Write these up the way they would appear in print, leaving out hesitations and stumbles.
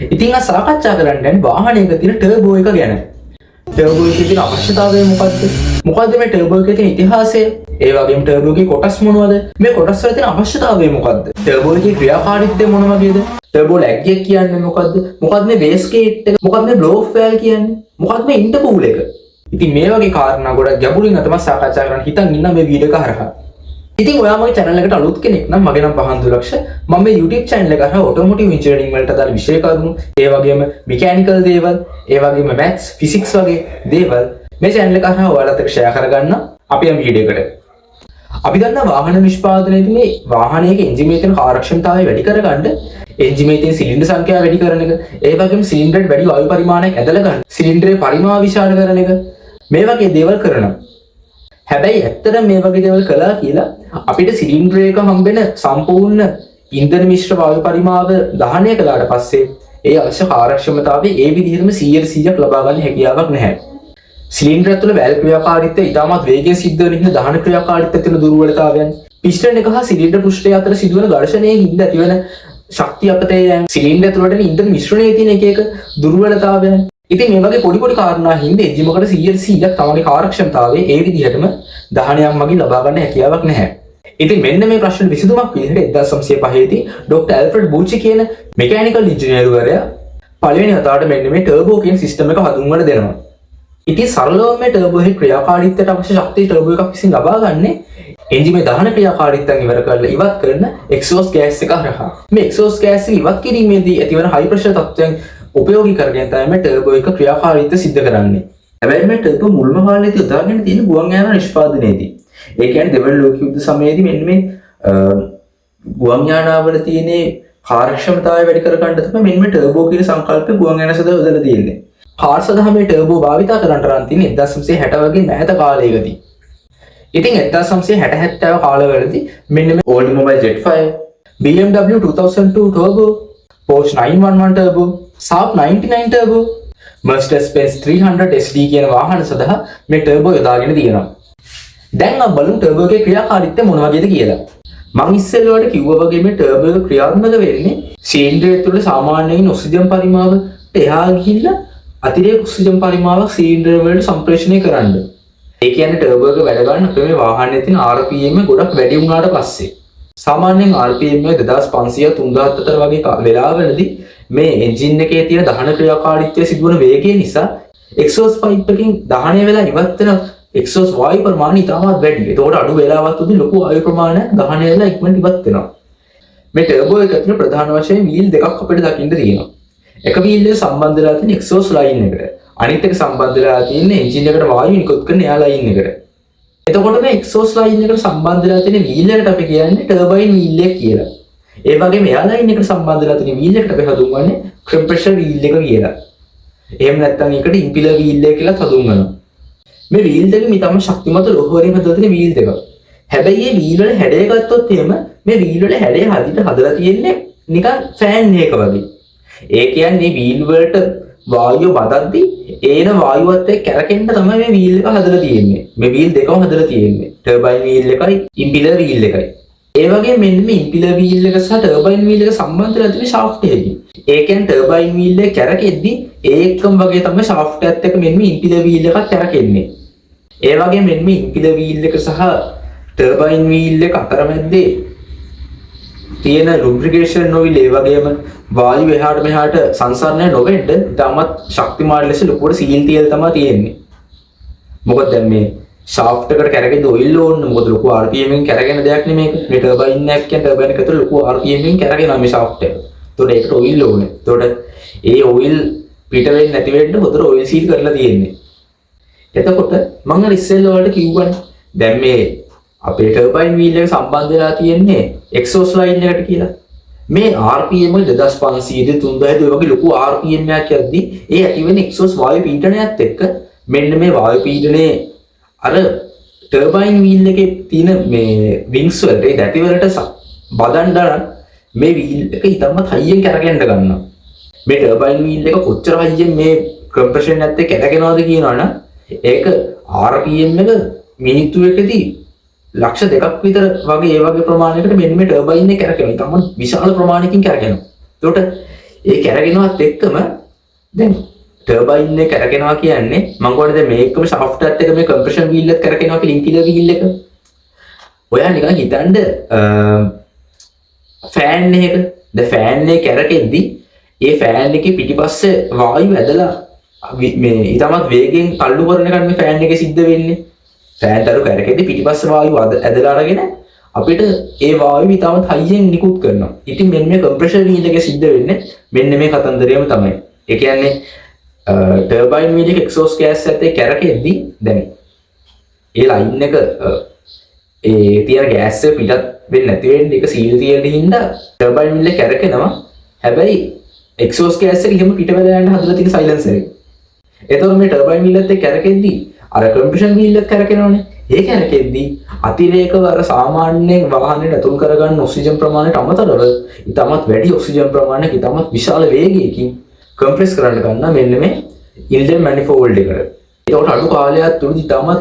ඉතින් අද සාකච්ඡා කරන්න යන්නේ වාහනයක තියෙන ටර්බෝ එක ගැන. ටර්බෝ එකේ තියෙන අවශ්‍යතාවය මොකක්ද? මොකද්ද මේ ටර්බෝ එකේ තියෙන ඉතිහාසය? ඒ වගේම ටර්බෝ එකේ කොටස් මොනවද? මේ කොටස් වල තියෙන අවශ්‍යතාවය මොකද්ද? ටර්බෝ එකේ ක්‍රියාකාරීත්වය මොන වගේද? ටර්බෝ ලැග් එක කියන්නේ මොකද්ද? මොකද්ද මේ බේස් ගේට් එක? මොකද්ද මේ බ්ලෝ ඔෆ් වෑල් කියන්නේ? මොකද්ද මේ ඉන්ටර්කූල් එක? ඉතින් මේ වගේ කාරණා ගොඩක් ගැඹුරින් තමයි සාකච්ඡා කරන්න හිතන් ඉන්න මේ වීඩියෝ එක හරහා. ඉතින් ඔයා මගේ channel එකට අලුත් කෙනෙක් නම් මගේ නම පහන් දුලක්ෂ. මම මේ YouTube channel එක හරහා automotive engineering වලට අදාළ විෂය කරුණු, ඒ වගේම mechanical දේවල්, ඒ වගේම maths, physics වගේ දේවල් මේ channel එක හරහා ඔයාලත් එක්ක share කරගන්න අපි යම් වීඩියෝ එකකට. අපි දන්නා වාහන නිෂ්පාදනයේදී මේ වාහනයක එන්ජින් එකේ තියෙන කාර්යක්ෂමතාවය වැඩි කරගන්න එන්ජින් එකේ තියෙන සිලින්ඩර් සංඛ්‍යාව වැඩි කරන එක, ඒ වගේම සිලින්ඩරයට වැඩි වායු පරිමාණයක් ඇදලා ගන්න, සිලින්ඩරේ පරිමාව විශාල කරන එක මේ වගේ දේවල් කරනවා. හැබැයි ඇත්තට මේ වගේ දේවල් කළා කියලා අපිට සිලින්ඩර් එක හම්බෙන සම්පූර්ණ ඉන්ධන මිශ්‍ර වායු පරිමාව දහනය කළාට පස්සේ ඒ අවශ්‍ය කාර්යක්ෂමතාවය ඒ විදිහටම 100% ලබා ගන්න හැකියාවක් නැහැ. සිලින්ඩර් ඇතුළේ වැල් ක්‍රියාකාරීත්වය ඉතාමත් වේගයෙන් සිද්ධ වෙන හින්දා දහන ක්‍රියාකාරීත්වයේ තියෙන දුර්වලතාවයන්, පිස්ටන් එක හා සිලින්ඩර් පෘෂ්ඨය අතර සිදුවන ඝර්ෂණයේ හින්දා ඇතිවන ශක්තිය අපතේ සිලින්ඩර් ඇතුළට ඉන්ධන මිශ්‍රණයේ තියෙන එක දුර්වලතාවයන්. ඉතින් මේ වගේ පොඩි පොඩි කාරණා හින්දා එන්ජින් එකකට 100%ක් තමගේ කාර්යක්ෂමතාවය ඒ විදිහටම දහනයක් මගින් ලබා ගන්න හැකියාවක් නැහැ. ඉතින් මෙන්න මේ ප්‍රශ්න විසඳුමක් විදිහට 1905 දී ડોક્ટર ඇල්ෆ්‍රඩ් බූචි කියන මෙකැනිකල් ඉංජිනේරුවරයා පළවෙනි වතාවට මෙන්න මේ ටර්බෝ කියන සිස්ටම් එක හඳුන්වලා දෙනවා. ඉතින් සරලව මේ ටර්බෝ එකේ ක්‍රියාකාරීත්වයට අවශ්‍ය ශක්තිය ටර්බෝ එකක් විසින් ලබා ගන්නේ එන්ජිමේ දහන ක්‍රියාකාරීත්වයන් ඉවර කරලා ඉවත් කරන එක්සෝස් ගෑස් එක හරහා. මේ එක්සෝස් ගෑස් එක ඉවත් කිරීමේදී ඇතිවන හයි ප්‍රෙෂර් තත්ත්වයන් උපයෝගී කරගෙන තමයි මේ ටර්බෝ එක ක්‍රියාකාරීත්වය සිද්ධ කරන්නේ. හැබැයි මේ ටර්බෝ මුල්ම කාලේදී උදාගෙන තියෙන ගුවන් යාන නිෂ්පාදනයේදී. ඒ කියන්නේ දෙවන ලෝක යුද්ධ සමයේදී මෙන්න මේ ගුවන් යානාවල තියෙන කාර්යක්ෂමතාවය වැඩි කර ගන්න තමයි මෙන්න මේ ටර්බෝ කියන සංකල්පය ගුවන් යාන සඳහා යොදලා තියෙන්නේ. කාර් සඳහා මේ ටර්බෝ භාවිතා කරන්න රන් තියෙන්නේ 1960 වගේ මෑත කාලයකදී. ඉතින් 1960-70 කාලවලදී මෙන්න මේ Oldsmobile Jet 5, BMW 2002 Turbo, Porsche 911 Turbo, Saab 99 Turbo, Mercedes-Benz 300 SD කියන වාහන සඳහා මේ ටර්බෝ යොදාගෙන තියෙනවා. දැන් අපි බලමු ටර්බෝ එකේ ක්‍රියාකාරීත්වය මොන වගේද කියලා. මම ඉස්සෙල්ලාට කිව්වා වගේ මේ ටර්බෝ එක ක්‍රියාත්මක වෙන්නේ සිලින්ඩරය තුළ සාමාන්‍යයෙන් ඔක්සිජන් පරිමාවට එහා ගිහිල්ලා අතිරේක ඔක්සිජන් පරිමාවක් සිලින්ඩර් වලට සම්ප්‍රේෂණය කරන්න. ඒ කියන්නේ ටර්බෝ එක වැඩ ගන්න අපේ මේ වාහනේ තියෙන RPM එක ගොඩක් වැඩි වුණාට පස්සේ සාමාන්‍යයෙන් RPM එක 2500 3000 වගේ වෙලාවලදී මේ එන්ජින් එකේ තියෙන දහන ක්‍රියාකාරීත්වය සිදුවන වේගය නිසා එක්සෝස් පයිප් එකකින් දහනය වෙලා ඉවත් වෙන එක්සෝස් වායු ප්‍රමාණය ඉතාමත් වැඩි. ඒතකොට අඩු වෙලාවක් තුනදී ලොකු වායු ප්‍රමාණයක් දහනය වෙලා ඉක්මනට ඉවත් වෙනවා. මේ ටර්බෝ එකේ තියෙන ප්‍රධාන වශයෙන් වීල් දෙකක් අපිට දකින්න තියෙනවා. එක වීල් එක සම්බන්ධ වෙලා තියෙන එක්සෝස් ලයින් එකට. අනිත් එක සම්බන්ධ වෙලා තියෙන එන්ජින් එකට වායු නිකුත් කරන එයා ලයින් එකට. එතකොට මේ එක්සෝස් ලයින් එකට සම්බන්ධ වෙලා තියෙන වීල් එකට අපි කියන්නේ ටර්බයින් වීල් එක කියලා. ඒ වගේම එයා ලයින් එකට සම්බන්ධ වෙලා තියෙන වීල් එකට අපි හඳුන්වන්නේ කම්ප්‍රෙෂර් වීල් එක කියලා. එහෙම නැත්නම් ඒකට ඉම්පිලර් වීල් එක කියලා හඳුන්වනවා. මේ වීල් දෙක මිතම ශක්තිමත් ලෝහ වලින් හදලා තියෙන වීල් දෙක. හැබැයි මේ වීල් වල හැඩය ගත්තොත් එහෙම මේ වීල් වල හැඩය හදිට හදලා තියෙන්නේ නිකන් ෆෑන් එකක වගේ. ඒ කියන්නේ වීල් වලට වායුව බදද්දි ඒන වායුවත් එක්ක කැරකෙන්න තමයි මේ වීල් එක හදලා තියෙන්නේ. මේ වීල් දෙකම හදලා තියෙන්නේ. ටර්බයින් වීල් එකයි ඉම්පිලර් වීල් එකයි. ඒ වගේ මෙන්න මේ ඉම්පිලර් වීල් එක සහ ටර්බයින් වීල් එක සම්බන්ධ වෙලා තියෙන ෂාෆ්ට් එකකින්. ඒ කියන්නේ ටර්බයින් වීල් එක කැරකෙද්දි ඒ එක්කම වගේ තමයි ෂාෆ්ට් එකත් එක්ක මෙන්න මේ ඉම්පිලර් වීල් එකක් කැරකෙන්නේ. ඒ වගේ මෙන්න මේ ඉම්පිලර් වීල් එක සහ ටර්බයින් වීල් එක අතරමැද්දේ තියෙන ලුබ්‍රිකේෂන් ඔයිල් ඒ වගේම වායු එහාට මෙහාට සංසරණය නොවෙන්න තාමත් ශක්තිමාන ලෙස ලොකුවට සීල් තියලා තමයි තියෙන්නේ. මොකද දැන් මේ ෂාෆ්ට් එකට කැරකෙද්දී ඔයිල් ඕන. මොකද ලොකු RPM එකෙන් කැරගෙන දෙයක් නෙමේක. මේ ටර්බයින් එකක් කියන්නේ ටර්බයින් එක ඇතුළේ ලොකු RPM එකෙන් කැරගෙනවා මේ ෂාෆ්ට් එක. ඒතකොට ඒකට ඔයිල් ඕනේ. ඒතකොට ඒ ඔයිල් පිට වෙන්නේ නැති වෙන්න හොඳට ඔයිල් සීල් කරලා තියෙන්නේ. එතකොට මම අර ඉස්සෙල්ලා වලට කිව්වනේ දැන් මේ අපේ ටර්බයින් වීල් එක සම්බන්ධ වෙලා තියෙන්නේ එක්සෝස් ලයින් එකට කියලා. මේ RPM එක 2500 3000 වගේ ලොකු RPM එකක් යද්දී ඒ ඇති වෙන එක්සෝස් වායු පීඩනයත් එක්ක මෙන්න මේ වායු පීඩනයේ අර ටර්බයින් වීල් එකේ තියෙන මේ වින්ග්ස් වලට ඒ දැටි වලට බදන්න මේ වීල් එක ඉතමත් හයියෙන් කැරකෙන්න ගන්නවා. මේ ටර්බයින් වීල් එක කොච්චර හයියෙන් මේ කම්ප්‍රෙෂන් එකත් එක්ක කැරගෙනවද කියනවනම් ඒක RPM එක මිනිත්තුවකදී ලක්ෂ 2ක් විතර වගේ ඒ වගේ ප්‍රමාණයකට මෙන්න මේ ටර්බයින් එක කැරකෙනවා. තමයි විශාල ප්‍රමාණයකින් කැරකෙනවා. ඒකට ඒ කැරගෙනවත් එක්කම දැන් ටර්බයින් එක කැරගෙනවා කියන්නේ මම කියන්නේ දැන් මේකම ෂාෆ්ට් එකත් එක මේ කම්ප්‍රෙෂන් වීල් එක කැරගෙනවා කියලා ඉන්කිලර් වීල් එක. ඔයා නිකන් හිතන්න ෆෑන් එකක ද ෆෑන් එක කැරකෙද්දි ඒ ෆෑන් එකේ පිටිපස්සේ වායුව ඇදලා මේ ඊටමත් වේගෙන් තල්ලු කරන එකක් මේ ෆෑන් එකේ සිද්ධ වෙන්නේ. ෆෑන් තරු කැරකෙද්දි පිටිපස්සේ වායුව ඇදලා අරගෙන අපිට ඒ වායුව ඊටමත් හයියෙන් නිකුත් කරනවා. ඉතින් මෙන්න මේ කම්ප්‍රෙෂර් වීල් එකේ සිද්ධ වෙන්නේ මෙන්න මේ කතන්දරයම තමයි. ඒ කියන්නේ ටර්බයින් වීල් එක එක්සෝස්ට් ගෑස් ඇත්තේ කැරකෙද්දි දැන් ඒ ලයින් එක ඒ තියෙන ගෑස් එක පිටත් වෙන්නේ නැති වෙන්නේ ඒක සීල් තියෙන හින්දා ටර්බයින් වීල් එක කැරකෙනවා. හැබැයි එක්සෝස්ට් ගෑස් එක එහෙම පිට වෙලා යන්න හදලා තියෙන සයිලන්සර් එක. එතකොට මේ ටර්බයින් වීල් එකත් එක්ක කැරකෙද්දි අර කම්ප්‍රෙෂන් වීල් එක කැරකෙනවනේ. ඒ කැරකෙද්දි අතිරේකව අර සාමාන්‍යයෙන් වාහනේට ඇතුල් කරගන්න ඔක්සිජන් ප්‍රමාණයට අමතරව ඊටමත් වැඩි ඔක්සිජන් ප්‍රමාණයක් ඊටමත් විශාල වේගයකින් කම්ප්‍රෙස් කරන්න ගන්න මෙන්න මේ ඉන්ලෙන් මැනිෆෝල්ඩ් එකට. ඒකට අඩු කාලයක් තුලදී ඊටමත්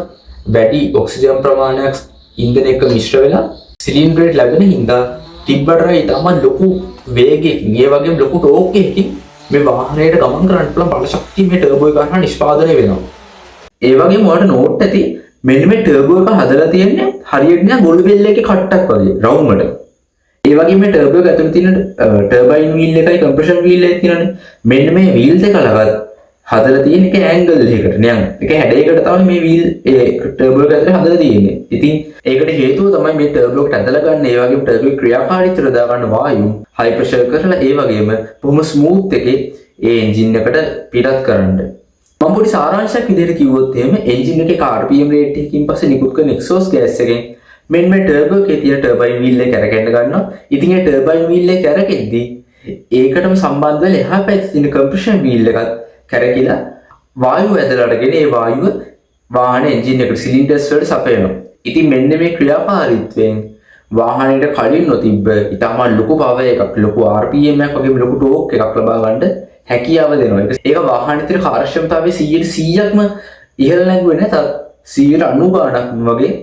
වැඩි ඔක්සිජන් ප්‍රමාණයක් ඉන්ධන එක්ක මිශ්‍ර වෙලා සිලින්ඩරේට ලැබෙන හින්දා තිබ්බට ඊටමත් ලොකු වේගයකින් ඒ වගේම ලොකු ටෝක් එකකින් මේ වාහනයට ගමන් කරන්න පුළුවන් බල ශක්තිය මේ ටර්බෝ එක හරහා නිෂ්පාදනය වෙනවා. ඒ වගේම ඔයාලට නෝට් ඇති මෙන්න මේ ටර්බෝ එක හදලා තියෙන්නේ හරියට නිකන් ගොළු බෙල්ල එකේ කට්ටක් වගේ රවුම් එකට. ඒ වගේම මේ ටර්බෝ එක ඇතුළේ තියෙන ටර්බයින් වීල් එකයි කම්ප්‍රෙෂන් වීල් එකයි තියෙනනේ. මෙන්න මේ වීල් දෙක ලවත් හදලා තියෙන එක ඇන්ගල් එකකට නිකන් එක හැඩයකට තමයි මේ වීල් ඒ ටර්බෝ එක ඇතුලේ හදලා තියෙන්නේ. ඉතින් ඒකට හේතුව තමයි මේ ටර්බෝ එකට ඇදලා ගන්න ඒ වගේම ටර්බෝ ක්‍රියාකාරීත්වය දා ගන්න වායු හයි ප්‍රෙෂර් කරලා ඒ වගේම බොහොම ස්මූත් එකේ ඒ එන්ජින් එකට පිටත් කරන්න. මම පොඩි සාරාංශයක් විදිහට කිව්වොත් එහෙම එන්ජින් එකේ RPM රේට් එකකින් පස්සේ නිකුත් කරන එක්සෝස් ගෑස් එකෙන් මෙන්න මේ ටර්බෝ එකේ තියෙන ටර්බයින් වීල් එක කැරකෙන්න ගන්නවා. ඉතින් ඒ ටර්බයින් වීල් එක කැරකෙද්දී ඒකටම සම්බන්ධ වෙලා එහා පැත්තේ තියෙන කම්ප්‍රෙෂන් වීල් එකත් කැරකිලා වායුව ඇදලා අරගෙන ඒ වායුව වාහනේ එන්ජින් එකට සිලින්ඩර්ස් වලට සපයනවා. ඉතින් මෙන්න මේ ක්‍රියාකාරීත්වයෙන් වාහනේට කලින් නොතිබ්බ ඊටම ලොකු පවර් එකක් ලොකු RPM එකක් වගේම ලොකු ටෝක් එකක් ලබා ගන්න හැකියාව දෙනවා. ඒක වාහනේ තියෙන කාර්යක්ෂමතාවයේ 100%ක්ම ඉහළ නැගුවේ නැතත් 90% වගේ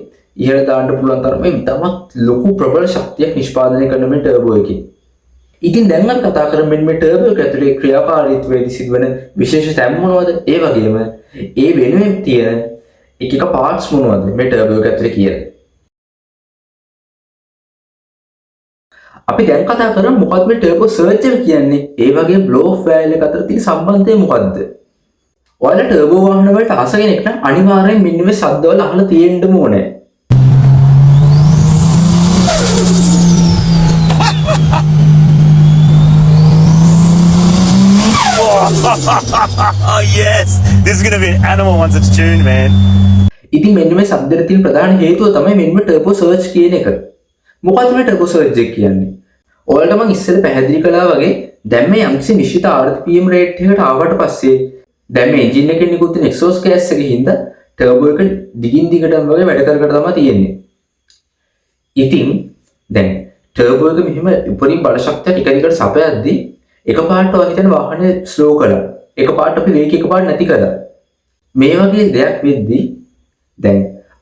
ඉහළ දාන්න පුළුවන් තරමේ ඊටමත් ලොකු ප්‍රබල ශක්තියක් නිෂ්පාදනය කරන මේ ටර්බෝ එකකින්. ඉතින් දැන් අපි කතා කරමු මේ ටර්බෝ එක ඇතුලේ ක්‍රියාකාරීත්වයේදී සිදුවන විශේෂ තැන් මොනවද? ඒ වගේම ඒ වෙනුවෙන් තියෙන එක පාර්ට්ස් මොනවද මේ ටර්බෝ එක ඇතුලේ කියලා. අපි දැන් කතා කරමු මොකක්ද මේ ටර්බෝ සර්ජර් කියන්නේ? ඒ වගේ බ්ලෝ ඔෆ් වෑල් එක අතර තියෙන සම්බන්ධය මොකක්ද? ඔයාලා ටර්බෝ වාහන වලට ආස කෙනෙක් නම් අනිවාර්යෙන් මෙන්න මේ ශබ්දවල අහලා තියෙන්නම ඕනේ. Oh yes, this is gonna be an animal once it's tuned, man. ඉතින් මෙන්න මේ ශබ්දෙට තියෙන ප්‍රධාන හේතුව තමයි මෙන්න මේ ටර්බෝ සර්ජ් කියන එක. මොකක්ද මේ ටර්බෝ සර්ජ් එක කියන්නේ? ඔයාලට මම ඉස්සෙල්ල පැහැදිලි කළා වගේ දැන් මේ යම්කිසි නිශ්චිත RPM රේට් එකකට ආවට පස්සේ දැන් මේ එන්ජින් එකෙන් නිකුත් වෙන එක්සෝස් ගෑස් එකකින් හින්දා ටර්බෝ එක දිගින් දිගටම වගේ වැඩ කර තමයි තියෙන්නේ. ඉතින් දැන් ටර්බෝ එක මෙහිම උපරිම බල ශක්තිය ටික ටිකට සපයද්දී එකපාරට ඔය හිතන වාහනේ ස්ලෝ කළා. එකපාරට අපි වේගය එකපාරට නැති කළා. මේ වගේ දෙයක් වෙද්දී දැන්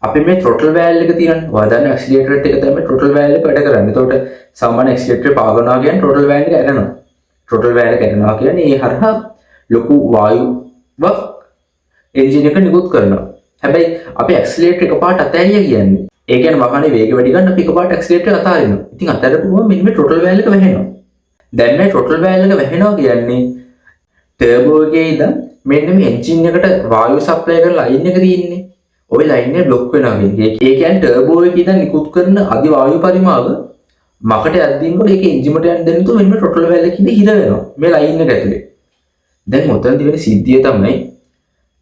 අපි මේ throttle valve එක තියෙනනේ. වදන්න accelerator එක තමයි throttle valve එක වැඩ කරන්නේ. එතකොට සාමාන්‍ය accelerator පාගනවා කියන්නේ throttle valve එක ඇරෙනවා. throttle valve එක ඇරෙනවා කියන්නේ ඒ හරහා ලොකු වායුවක් එන්ජින් එක නිකුත් කරනවා. හැබැයි අපි accelerator එකපාරට අතහැරියා කියන්නේ ඒ කියන්නේ වාහනේ වේගය වැඩි ගන්න අපි එකපාරට accelerator අතාරිනවා. ඉතින් අතාරපුවම මෙන්න මේ throttle valve එක වැහෙනවා. දැන් මේ throttle valve එක වැහෙනවා කියන්නේ ටර්බෝ එකේ ඉඳන් මෙන්න මේ එන්ජින් එකට වායුව සප්ලයි කරන ලයින් එක තියෙන්නේ. ওই ලයින් එක බ්ලොක් වෙනවා කියන්නේ. ඒ කියන්නේ ටර්බෝ එකේ ඉඳන් නිකුත් කරන අධි වායු පරිමාව මකට යද්දීම ඒක එන්ජිමට යන්න දෙන්න තු මෙන්න මේ throttle valve එකේ ඉඳන් හිර වෙනවා. මේ ලයින් එක ඇතුලේ. දැන් මොතනදී වෙන සිද්ධිය තමයි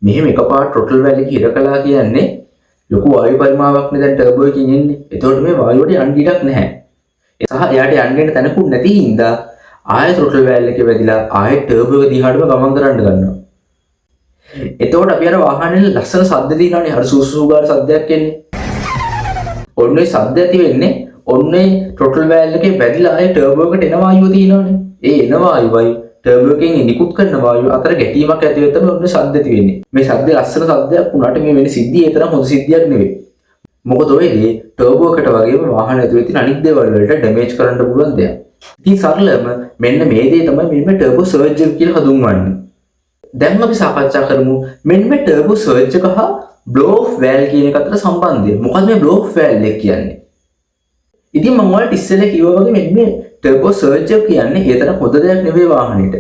මෙහෙම එකපාරට throttle valve එක හිර කළා කියන්නේ ලොකු වායු පරිමාවක් නේ දැන් ටර්බෝ එකකින් එන්නේ. එතකොට මේ වායුවට යන්න ඉඩක් නැහැ. සහ එයාට යන්න තැනකුත් නැති හින්දා ආයෙ throttle valve එකේ වැදිලා ආයෙ ටර්බෝ එක දිහාටම ගමන් කරන්න ගන්නවා. එතකොට අපි අර වාහනේ ලස්සන ශබ්ද දිනනනේ අර සූසූ ගාන ශබ්දයක් එන්නේ. ඔන්නේ ශබ්ද ඇති වෙන්නේ ඔන්නේ throttle valve එකේ වැදිලා ආයෙ ටර්බෝ එකට එන වායුව තියෙනවනේ. ඒ එන වායුවයි ටර්බෝ එකෙන් නිකුත් කරන වායුව අතර ගැටීමක් ඇති වෙද්දී තමයි ඔන්නේ ශබ්ද ඇති වෙන්නේ. මේ ශබ්දේ ලස්සන ශබ්දයක් වුණාට මේ වෙන සිද්ධිය ඒ තරම් හොඳ සිද්ධියක් නෙවෙයි. මොකද ඔයදී ටර්බෝ එකට වගේම වාහන ඇතුලේ තියෙන අනිත් දේවල් වලට ඩැමේජ් කරන්න පුළුවන් දෙයක්. ඉතින් සරලම මෙන්න මේ දේ තමයි මෙන්න ටර්බෝ සර්ජ් එක කියලා හඳුන්වන්නේ. දැන් අපි සාකච්ඡා කරමු මෙන්න මේ ටර්බෝ සර්ජ් එක හා බ්ලෝ ඔෆ් වැල් කියන එක අතර සම්බන්ධය. මොකද මේ බ්ලෝ ඔෆ් වැල් එක කියන්නේ? ඉතින් මම ඔයාලට ඉස්සෙල්ලා කිව්වා වගේ මෙන්න මේ ටර්බෝ සර්ජ් එක කියන්නේ ඒ තරම් හොඳ දෙයක් නෙවෙයි වාහනේට.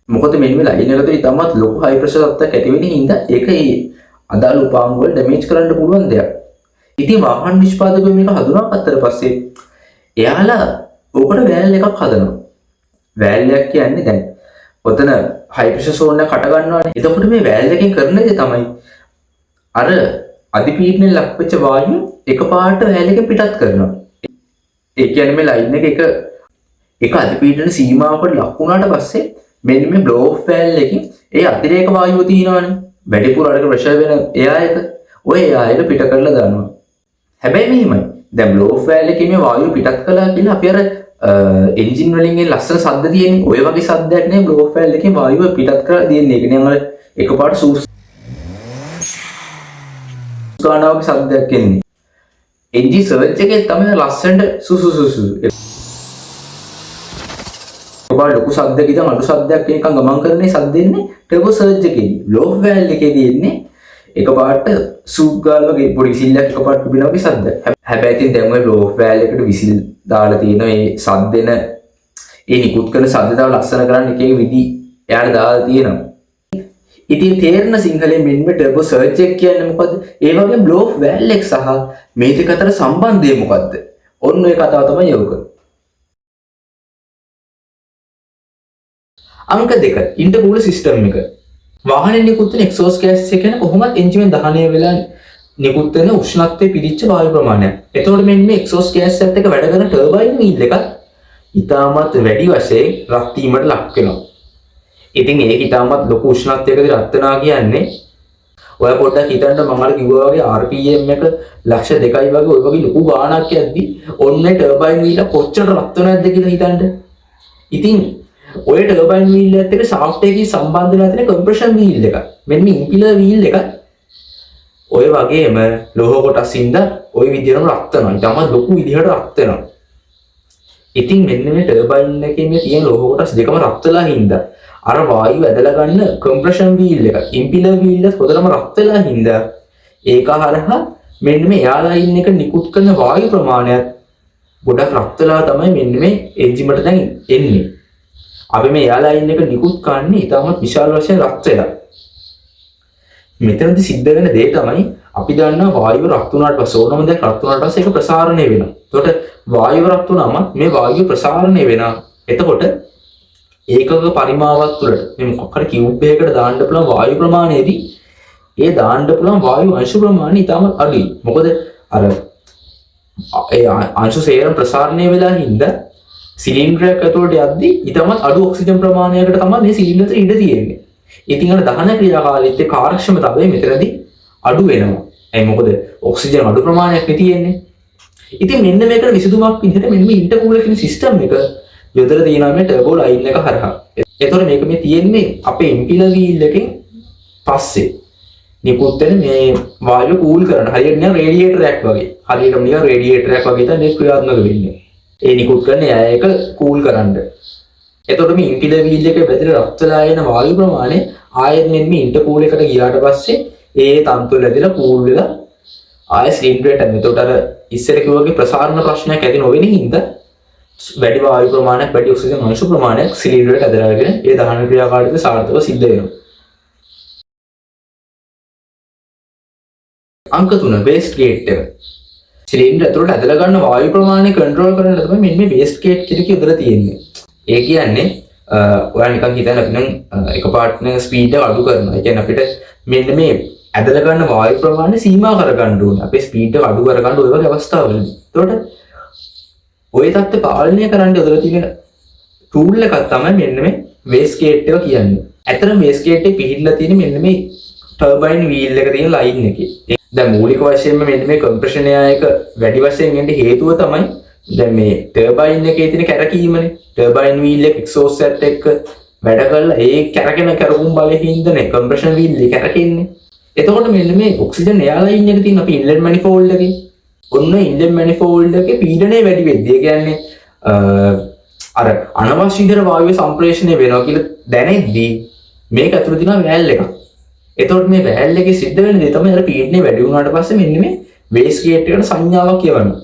මොකද මෙන්න මේ ලයින් එක තුළ ඉතාමත් ලොකු හයි ප්‍රෙෂර් තත්ත්වයක් ඇති වෙන හින්දා ඒක ඒ අදාළ උපාංග වල ඩැමේජ් කරන්න පුළුවන් දෙයක්. ඉතින් වාහන නිෂ්පාදකයෝ මේක හඳුනාගත්තට පස්සේ එයාලා ඕකට වැල් එකක් හදනවා. වැල් එකක් කියන්නේ දැන් ඔතන හයි ප්‍රෙෂර් සෝන් එක කට ගන්නවානේ. එතකොට මේ වැල් එකෙන් කරන දේ තමයි අර අධිපීඩනයෙන් ලක් වෙච්ච වායුව එකපාරට වැල් එකෙන් පිටත් කරනවා. ඒ කියන්නේ මේ ලයින් එක අධිපීඩන සීමාවකට ලක් වුණාට පස්සේ මෙන්න මේ බ්ලෝ ඔෆ් වැල් එකකින් ඒ අතිරේක වායුව තියෙනවනේ. වැඩිපුර අරක ප්‍රෙෂර් වෙන එයා එක ඔය එයා එක පිට කරලා දානවා. හැබැයි මෙහිමයි. දැන් බ්ලෝ ඔෆ් වැල් එකේ මේ වායුව පිටත් කළා කියලා අපි අර එන්ජින් වලින් එන ලස්සන ශබ්ද තියෙන්නේ. ඔය වගේ ශබ්දයක් නේ බ්ලෝ ඔෆ් වැල් එකේ වායුව පිටත් කරලා දෙන්නේ. ඒක නේ අර එකපාරට සූස් ගානවගේ ශබ්දයක් එන්නේ. එන්ජින් සර්ච් එකේ තමයි ලස්සනට සුසුසුසු ඔබ ලොකු ශබ්දයක් ඉතින් අඩු ශබ්දයක් එකක් ගමන් කරන්නේ ශබ්ද එන්නේ ටර්බෝ සර්ජ් එකේදී. බ්ලෝ ඔෆ් වැල් එකේදී එන්නේ එකපාරට සූප් ගාල වගේ පොඩි විසිල්ලක් එකපාරට පිබින වගේ ශබ්දයක්. හැබැයි ඉතින් දැන් ඔය බ්ලෝ ඔෆ් වැල් එකට විසිල් දාලා තියෙන ඒ ශබ්දෙන ඒ නිකුත් කරන ශබ්ද තව ලස්සන කරන්න එක එක විදි එයාලා දාලා තියෙනවා. ඉතින් තේරෙන සිංහලෙන් මෙන්න ටර්බෝ සර්ජ් එක කියන්නේ මොකද්ද? ඒ වගේ බ්ලෝ ඔෆ් වැල් එක සහ මේ දෙක අතර සම්බන්ධය මොකද්ද? ඔන්න ඔය කතාව තමයි යෝග. අංක 2 ඉන්ටර්කූලර් සිස්ටම් එක. වාහනේ නිකුත් වෙන එක්සෝස් ගෑස් එක කියන්නේ කොහොමද එන්ජිමෙන් දහනය වෙලා නිකුත් වෙන උෂ්ණත්වයේ පිරිච්ච වායු ප්‍රමාණයක්. එතකොට මෙන්න මේ එක්සෝස් ගෑස් එකත් එක්ක වැඩ කරන ටර්බයින් වීල් එකත් ඉතාමත් වැඩි වශයෙන් රත් වීමට ලක් වෙනවා. ඉතින් ඒක ඉතාමත් ලොකු උෂ්ණත්වයකදී රත් වෙනවා කියන්නේ ඔය පොඩ්ඩක් හිතන්න මම අර කිව්වා වගේ RPM එක ලක්ෂ 2යි වගේ ඔය වගේ ලොකු ගාණක් යද්දි ඔන්න ටර්බයින් වීල් කොච්චර රත් වෙනවද කියලා හිතන්න. ඉතින් ඔය ටර්බයින් වීල් එකත් එක්ක ෂාෆ්ට් එකේ සම්බන්ධ වෙලා තියෙන කම්ප්‍රෙෂන් වීල් එක. මෙන්න ඉම්පිලර් වීල් එක ඔය වගේම ලෝහ කොටසින්ද ඔය විදිහටම රත් වෙනවා. ඊටම ලොකු විදිහට රත් වෙනවා. ඉතින් මෙන්න මේ ටර්බයින් එකේ මේ තියෙන ලෝහ කොටස් දෙකම රත් වෙලා හින්දා අර වායුව ඇදලා ගන්න කම්ප්‍රෙෂන් වීල් එක ඉම්පිලර් වීල් එක හොදටම රත් වෙලා හින්දා ඒක හරහා මෙන්න මේ එයා ලයින් එක නිකුත් කරන වායු ප්‍රමාණයත් ගොඩක් රත් වෙලා තමයි මෙන්න මේ එන්ජිමට දැන් එන්නේ. අපි මේ එයා ලයින් එක නිකුත් කරන්නේ ඊටමත් විශාල වශයෙන් රත් වෙලා. මෙතනදී සිද්ධ වෙන දේ තමයි අපි දන්නවා වායුව රත් වුණාට පස්සේ ඕනම දෙයක් රත් වුණාට පස්සේ ඒක ප්‍රසාරණය වෙනවා. එතකොට වායුව රත් වුණාම මේ වායුව ප්‍රසාරණය වෙනවා. එතකොට ඒකක පරිමාවක් තුළට මේ මොකක් හරි කියුබ් එකකට දාන්න පුළුවන් වායු ප්‍රමාණයේදී ඒ දාන්න පුළුවන් වායු අංශ ප්‍රමාණය ඉතාමත් අඩුයි. මොකද අර ඒ අංශ සේරම ප්‍රසාරණය වෙලා හින්දා සිලින්ඩරයක් ඇතුළට යද්දී ඉතාමත් අඩු ඔක්සිජන් ප්‍රමාණයකට තමයි මේ සිලින්ඩරේ ඉඳ තියෙන්නේ. ඉතින් අර දහන ක්‍රියාකාරීත්වයේ කාර්යක්ෂමතාවය මෙතනදී අඩු වෙනවා. ඒ මොකද ඔක්සිජන් අඩු ප්‍රමාණයක් නේ තියෙන්නේ. ඉතින් මෙන්න මේකට විසඳුමක් විදිහට මෙන්න මේ ඉන්ටර්කූලර් කියන සිස්ටම් එක යොදලා තියෙනවා මේ ටර්බෝ ලයින් එක හරහා. ඒතකොට මේක මේ තියෙන්නේ අපේ ඉම්පිලර් වීල් එකෙන් පස්සේ නිකුත් වෙන මේ වායුව කූල් කරන හරියට නිකන් රේඩියේටරයක් වගේ. හරියටම නිකන් රේඩියේටරයක් වගේ තමයි ක්‍රියාත්මක වෙන්නේ. ඒ නිකුත් කරන ඒක කූල් කරන්න. එතකොට මේ ඉම්පිලර් වීල් එකේ බෙදලා රත් වෙලා එන වායු ප්‍රමාණය ආයෙත් මෙන්න ඉන්ටර්කූලර් එකට ගියාට පස්සේ ඒ තන්තු වලදීලා කූල් වෙලා ආයෙ සිලින්ඩරයට එනවා. එතකොට අර ඉස්සර කිව්වාගේ ප්‍රසාරණ ප්‍රශ්නයක් ඇති නොවෙන හින්දා වැඩි වායු ප්‍රමාණයක් වැඩි ඔක්සිජන් අංශ ප්‍රමාණයක් සිලින්ඩරයට ඇදලාගෙන ඒ දහන ක්‍රියාකාරීත්වය සාර්ථකව සිද්ධ වෙනවා. අංක 3 වේස්ට් ගේට් එක. සිලින්ඩර් ඇතුළට ඇදලා ගන්න වායු ප්‍රමාණය කන්ට්‍රෝල් කරන්න තමයි මෙන්න මේ වේස්ට් ගේට් කියලා යොදලා තියෙන්නේ. ඒ කියන්නේ ඔයාලා නිකන් හිතන්න අපි නම් එකපාරට ස්පීඩ් එක අඩු කරනවා. ඒ කියන්නේ අපිට මෙන්න මේ ඇදලා ගන්න වායු ප්‍රමාණය සීමා කරගන්න ඕනේ. අපේ ස්පීඩ් එක අඩු කරගන්න ඔය වගේ අවස්ථාවලදී. එතකොට ඔය தත්ත්වය පාලනය කරන්න යොදලා තියෙන ටූල් එකක් තමයි මෙන්න මේ වේස්ට් ගේට් එක කියන්නේ. ඇත්තටම වේස්ට් ගේට් එක පිහිටලා තියෙන්නේ මෙන්න මේ ටර්බයින් වීල් එක තියෙන ලයින් එකේ. දැන් මූලික වශයෙන්ම මෙන්න මේ කම්ප්‍රෙෂන් එක වැඩි වශයෙන් එන්න හේතුව තමයි දැන් මේ ටර්බයින් එකේ තියෙන කැරකීමනේ. ටර්බයින් වීල් එක එක්සෝස් සෙට් එක වැඩ කරලා ඒ කැරකෙන කැරකුම් බලයෙන් ඉඳනේ කම්ප්‍රෙෂන් වීල් එක කැරකෙන්නේ. එතකොට මෙන්න මේ ඔක්සිජන් එයා ලයින් එක තියෙන අපි ඉන්ලට් මැනිෆෝල්ඩ් එකේ ඔන්න ඉන්ලට් මැනිෆෝල්ඩ් එකේ පීඩනය වැඩි වෙද්දී ඒ කියන්නේ අර අනවශ්‍ය විදිහට වායුවේ සම්ප්‍රේෂණය වෙනවා කියලා දැනෙද්දී මේක ඇතුළේ තියෙන වැල් එකක්. එතකොට මේ වැල් එකේ සිද්ධ වෙන දේ තමයි අර පීඩනය වැඩි වුණාට පස්සේ මෙන්න මේ වේස්ට් ගේට් එකට සංඥාවක් යවනවා.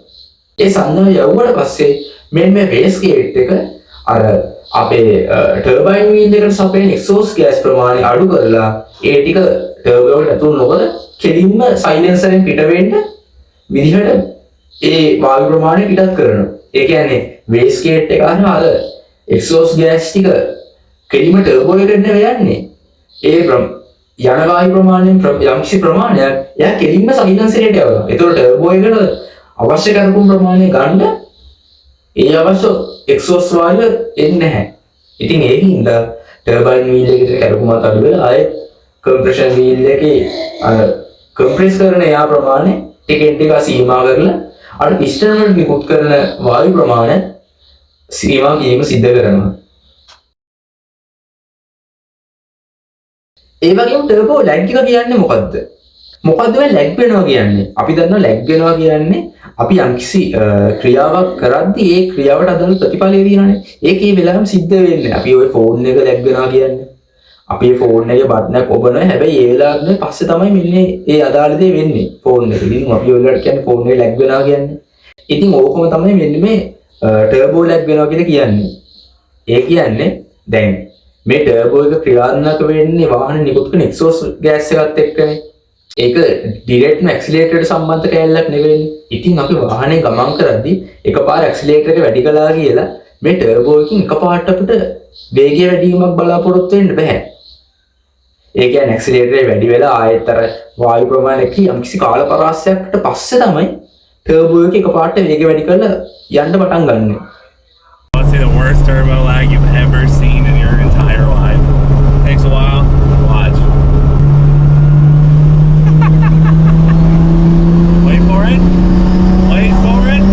ඒ සංඥාව යවුවට පස්සේ මෙන්න මේ වේස්ට් ගේට් එක අර අපේ ටර්බයින් වීල් එකට සපයන එක්සෝස් ගෑස් ප්‍රමාණය අඩු කරලා ඒ ටික ටර්බෝ එකට ඇතුල් නොකර කෙලින්ම සයිලෙන්සරෙන් පිට වෙන්න විදිහට ඒ වායු ප්‍රමාණය පිටත් කරනවා. ඒ කියන්නේ වේස්ට් ගේට් එක අර එක්සෝස් ගෑස් ටික කෙලින්ම ටර්බෝ එකට යන්නේ. ඒ යන වායු ප්‍රමාණයෙන් යම්කිසි ප්‍රමාණයක් එයා කෙලින්ම සයිලෙන්සරයට යවනවා. ඒතකොට ටර්බෝ එකට අවශ්‍ය කරපු ප්‍රමාණය ගන්න ඒ අවශ්‍ය එක්සෝස් වායුව එන්නේ නැහැ. ඉතින් ඒ හින්දා ටර්බයින් වීල් එකේ කරපුමත් අඩු වෙලා ආයෙත් කම්ප්‍රෙෂන් වීල් එකේ අර කම්ප්‍රෙස් කරන යා ප්‍රමාණය ටිකෙන් ටික සීමා කරලා අර පිස්ටන් වලට නිකුත් කරන වායු ප්‍රමාණය සීමා කිරීම සිද්ධ කරනවා. ඒ වගේම ටර්බෝ ලැග් එක කියන්නේ මොකද්ද? මොකද්ද මේ ලැග් වෙනවා කියන්නේ? අපි දන්නවා ලැග් වෙනවා කියන්නේ අපි යම්කිසි ක්‍රියාවක් කරද්දී ඒ ක්‍රියාවට අදාළ ප්‍රතිඵලය දිනනනේ. ඒකේ වෙලාවම සිද්ධ වෙන්නේ. අපි ওই ෆෝන් එක ලැග් වෙනවා කියන්නේ. අපි ෆෝන් එකේ බටන් එක ඔබනවා. හැබැයි ඒ වෙලාවෙ පස්සේ තමයි මෙන්නේ ඒ අදාළ දේ වෙන්නේ ෆෝන් එකේ. ඉතින් අපි ඔයගලට කියන්නේ ෆෝන් එකේ ලැග් වෙනවා කියන්නේ. ඉතින් ඕකම තමයි මෙන්න මේ ටර්බෝ ලැග් වෙනවා කියලා කියන්නේ. ඒ කියන්නේ දැන් මේ ටර්බෝ එක ක්‍රියාත්මක වෙන්නේ වාහනේ නිකුත් කරන එක්සෝස් ගෑස් එකත් එක්කනේ. ඒක ඩිරෙක්ට්ම ඇක්සිලරේටරට සම්බන්ධ කැලලක් නෙවෙයි. ඉතින් අපි වාහනේ ගමන් කරද්දී එකපාර ඇක්සිලරේටර් එක වැඩි කළා කියලා මේ ටර්බෝ එකකින් එකපාරට අපිට වේගය වැඩි වීමක් බලාපොරොත්තු වෙන්න බෑ. ඒ කියන්නේ ඇක්සිලරේටරේ වැඩි වෙලා ආයෙත් අර වායු ප්‍රමාණය යම්කිසි කාල පරාසයකට පස්සේ තමයි ටර්බෝ එක එකපාරට වේගය වැඩි කරලා යන්න පටන් ගන්න. What's the worst turbo lag you've ever seen in your entire life? Takes a while. Watch. Wait for it. Wait for it.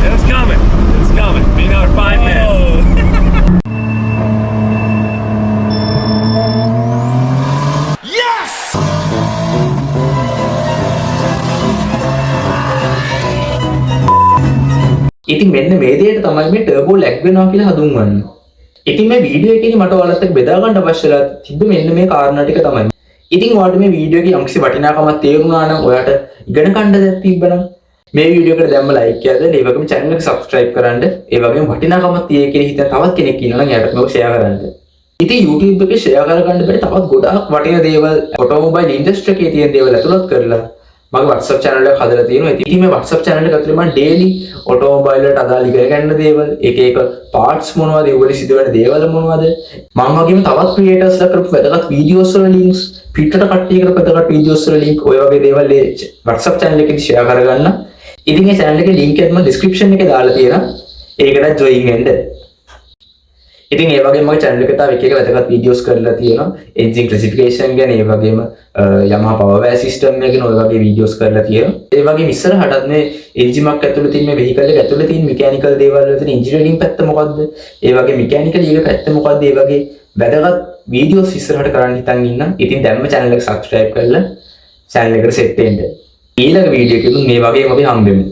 It's coming. It's coming. Be another 5 minutes. Yes! ඉතින් මෙන්න මේ දෙයට තමයි මේ ටර්බෝ ලැග් වෙනවා කියලා හඳුන්වන්නේ. ඉතින් මේ වීඩියෝ එකේදී මට ඔයාලත් එක්ක බෙදා ගන්න අවශ්‍යලා තිබ්බ මෙන්න මේ කාරණා ටික තමයි. ඉතින් ඔයාලට මේ වීඩියෝ එකේ යම්කිසි වටිනාකමක් තේරුණා නම් ඔයාට ඉගෙන ගන්න දෙයක් තිබ්බනම් මේ වීඩියෝ එකට දැම්ම ලයික් එකක් දෙන්න, ඒ වගේම channel එක subscribe කරන්න, ඒ වගේම වටිනාකමක් තියෙයි කියලා හිතන තවත් කෙනෙක් ඉන්නවා නම් එයාට මේක share කරන්න. ඉතින් YouTube එකේ share කරගන්න බැරි තවත් ගොඩාක් වටිනා දේවල් ඔටෝමොබයිල් ඉන්ඩස්ට්‍රි එකේ තියෙන දේවල් ඇතුළත් කරලා මගේ WhatsApp channel එක හදලා තියෙනවා. ඉතින් මේ WhatsApp channel එක ඇතුලේ මම daily ඔටෝමොබයිල් වලට අදාළ ඉගෙන ගන්න දේවල්, එක එක parts මොනවද, ඒවල සිදුවෙන දේවල් මොනවද, මම වගේම තවත් creators ලා කරපු වැදගත් videos වල links, පිටට කට්ටිය කරපු වැදගත් videos වල link, ඔය වගේ දේවල් මේ WhatsApp channel එකේදී share කරගන්න. ඉතින් මේ channel එකේ link එක මම description එකේ දාලා තියෙනවා. ඒකට join වෙන්න. ඉතින් ඒ වගේම මගේ channel එකේ තව එක වැදගත් videos කරලා තියෙනවා. engine classification ගැන, ඒ වගේම Yamaha power wire system එක ගැන ඔය වගේ videos කරලා තියෙනවා. ඒ වගේම ඉස්සරහටත් මේ engine එකක් ඇතුළේ තියෙන මේ vehicle එක ඇතුළේ තියෙන mechanical දේවල් වල තියෙන engineering පැත්ත මොකද්ද? ඒ වගේ mechanical එක පැත්ත මොකද්ද? ඒ වගේ වැදගත් videos ඉස්සරහට කරන්න හිතන් ඉන්න. ඉතින් දැන්ම channel එක subscribe කරලා channel එකට set වෙන්න. ඊළඟ වීඩියෝ එකකින් මේ වගේම අපි හම්බෙමු.